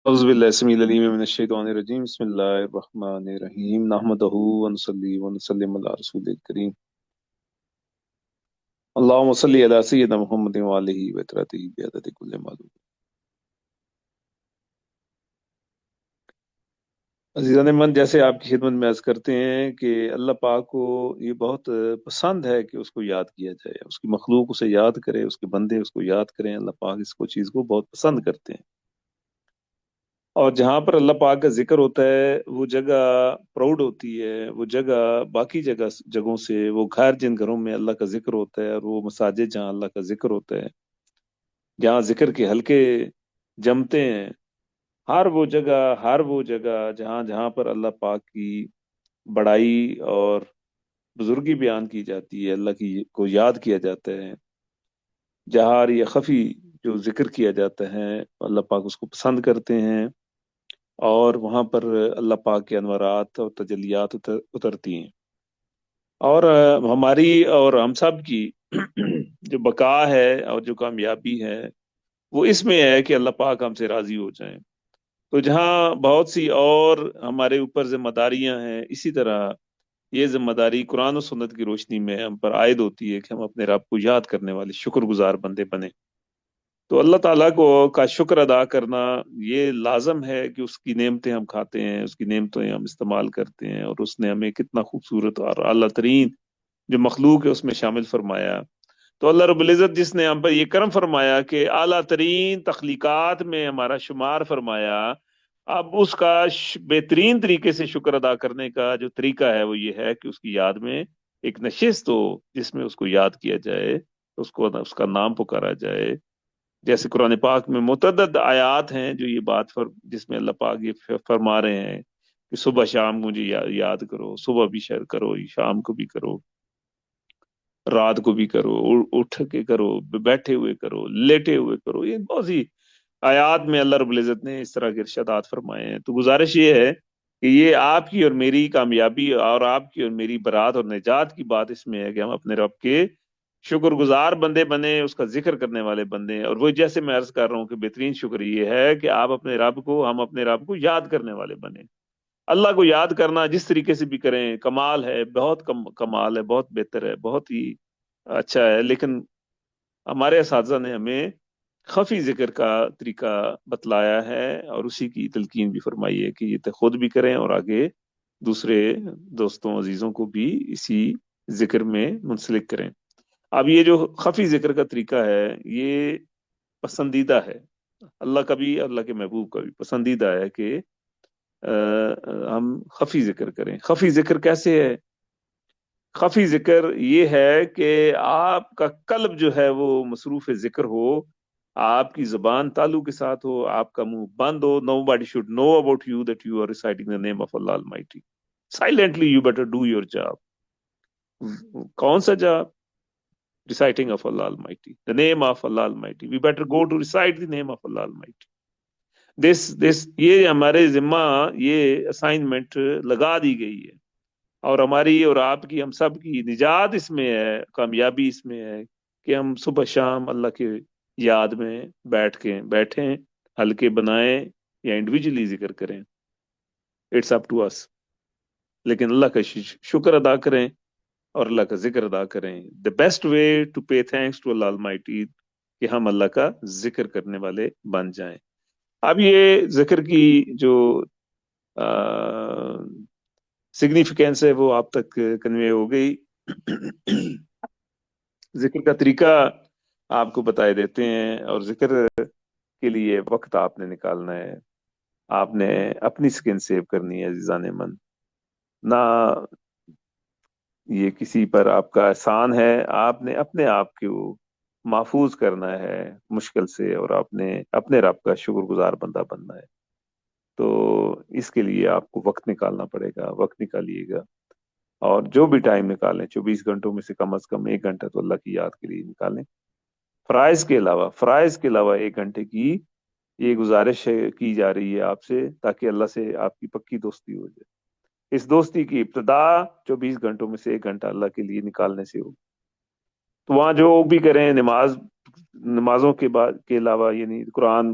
औज़ुबिल्लाहि अस्समीउल अलीम मिनश्शैतानिर्रजीम बिस्मिल्लाहिर्रहमानिर्रहीम नहमदुहु व नुसल्ली व नुसल्लिमु अला रसूलिल करीम अल्लाहुम्मा सल्लि अला सय्यिदिना मुहम्मदिन व आलिहि व तहतिही बिअददि कुल्लि मालूम। अज़ीज़ान मन, जैसे आपकी खिदमत में अर्ज़ करते हैं कि अल्लाह पाक को ये बहुत पसंद है कि उसको याद किया जाए, उसकी मखलूक उसे याद करे, उसके बंदे उसको याद करें। अल्लाह पाक इसको चीज़ को बहुत पसंद करते हैं। और जहाँ पर अल्लाह पाक का जिक्र होता है वो जगह प्राउड होती है, वो जगह बाकी जगहों से, वो घर जिन घरों में अल्लाह का जिक्र होता है और वो मसाजिद जहाँ अल्लाह का जिक्र होता है, जहाँ जिक्र के हलके जमते हैं, हर वो जगह जहाँ जहाँ पर अल्लाह पाक की बड़ाई और बुजुर्गी बयान की जाती है, अल्लाह की को याद किया जाता है, जहार या खफी जो जिक्र किया जाता है, अल्लाह पाक उसको पसंद करते हैं। और वहां पर अल्लाह पाक के अनवारात और तजलियात उतरती हैं। और हमारी और हम सब की जो बका है और जो कामयाबी है वो इसमें है कि अल्लाह पाक हमसे राजी हो जाए। तो जहाँ बहुत सी और हमारे ऊपर जिम्मेदारियां हैं, इसी तरह ये जिम्मेदारी कुरान और सुन्नत की रोशनी में हम पर आयद होती है कि हम अपने रब को याद करने वाले शुक्रगुजार बंदे बने। तो अल्लाह ताला को का शुक्र अदा करना ये लाजम है कि उसकी नेमतें हम खाते हैं, उसकी नेमतें हम इस्तेमाल करते हैं, और उसने हमें कितना खूबसूरत और आला तरीन जो मखलूक है उसमें शामिल फरमाया। तो अल्लाह रब्बुल इज्जत जिसने हम पर ये करम फरमाया कि आला तरीन तख्लीकात में हमारा शुमार फरमाया, अब उसका बेहतरीन तरीके से शुक्र अदा करने का जो तरीका है वो ये है कि उसकी याद में एक नशिस्त हो जिसमें उसको याद किया जाए, उसको उसका नाम पुकारा जाए। जैसे कुरान पाक में मुतअद्दिद आयात हैं जो ये जिसमें अल्लाह पाक ये फरमा रहे हैं कि सुबह शाम मुझे याद करो, सुबह भी शेयर करो, शाम को भी करो, रात को भी करो, उठ के करो, बैठे हुए करो, लेटे हुए करो। ये बहुत सी आयात में अल्लाह रब्बुल इज्जत ने इस तरह के इरशादात फरमाए हैं। तो गुजारिश ये है कि ये आपकी और मेरी कामयाबी और आपकी और मेरी बरात और निजात की बात इसमें है कि हम अपने रब के शुक्रगुजार बंदे बने, उसका जिक्र करने वाले बंदे। और वो जैसे मैं अर्ज कर रहा हूँ कि बेहतरीन शुक्र ये है कि हम अपने रब को याद करने वाले बने। अल्लाह को याद करना जिस तरीके से भी करें कमाल है, बहुत कमाल है, बहुत बेहतर है, बहुत ही अच्छा है। लेकिन हमारे असातिज़ा ने हमें खफी जिक्र का तरीका बतलाया है और उसी की तलकीन भी फरमाई है कि ये तो खुद भी करें और आगे दूसरे दोस्तों अजीजों को भी इसी जिक्र में मुंसलिक करें। अब ये जो खफी जिक्र का तरीका है ये पसंदीदा है, अल्लाह का भी अल्लाह के महबूब का भी पसंदीदा है कि हम खफी जिक्र करें। खफी जिक्र कैसे है? खफी जिक्र ये है कि आपका कल्ब जो है वो मसरूफ जिक्र हो, आपकी जबान तालु के साथ हो, आपका मुंह बंद हो। Nobody should know about you that you are reciting the name of Allah almighty. Silently you better do your job. कौन सा job? reciting of Allah Almighty, the name of Allah Almighty. We better go to recite the name of Allah Almighty. This ये हमारे जिम्मा ये assignment लगा दी गई है, और हमारी और आपकी, हम सब की निजात इसमें है, कामयाबी इसमें है कि हम सुबह शाम अल्लाह के याद में बैठें, हल्के बनाएं या इंडिविजुअली जिक्र करें। It's up to us. लेकिन अल्लाह का शुक्र अदा करें और अल्लाह का जिक्र अदा करें। द बेस्ट वे टू पे थैंक्स टू अल्लाह अलमाइटी कि हम अल्लाह का जिक्र करने वाले बन जाएं। अब ये जिक्र की जो सिग्निफिकेंस है वो आप तक कन्वे हो गई। जिक्र का तरीका आपको बताए देते हैं, और जिक्र के लिए वक्त आपने निकालना है, आपने अपनी स्किन सेव करनी है अजीजान मन। ना ये किसी पर आपका एहसान है, आपने अपने आप को महफूज करना है मुश्किल से, और आपने अपने रब का शुक्रगुजार बंदा बनना है। तो इसके लिए आपको वक्त निकालना पड़ेगा, वक्त निकालिएगा। और जो भी टाइम निकालें, 24 घंटों में से कम अज कम 1 घंटा तो अल्लाह की याद के लिए निकालें। फराइज के अलावा 1 घंटे की ये गुजारिश की जा रही है आपसे, ताकि अल्लाह से आपकी पक्की दोस्ती हो जाए। इस दोस्ती की इब्तदा 24 घंटों में से 1 घंटा अल्लाह के लिए निकालने से हो। तो वहां जो भी करें, नमाजों के अलावा, यानी कुरान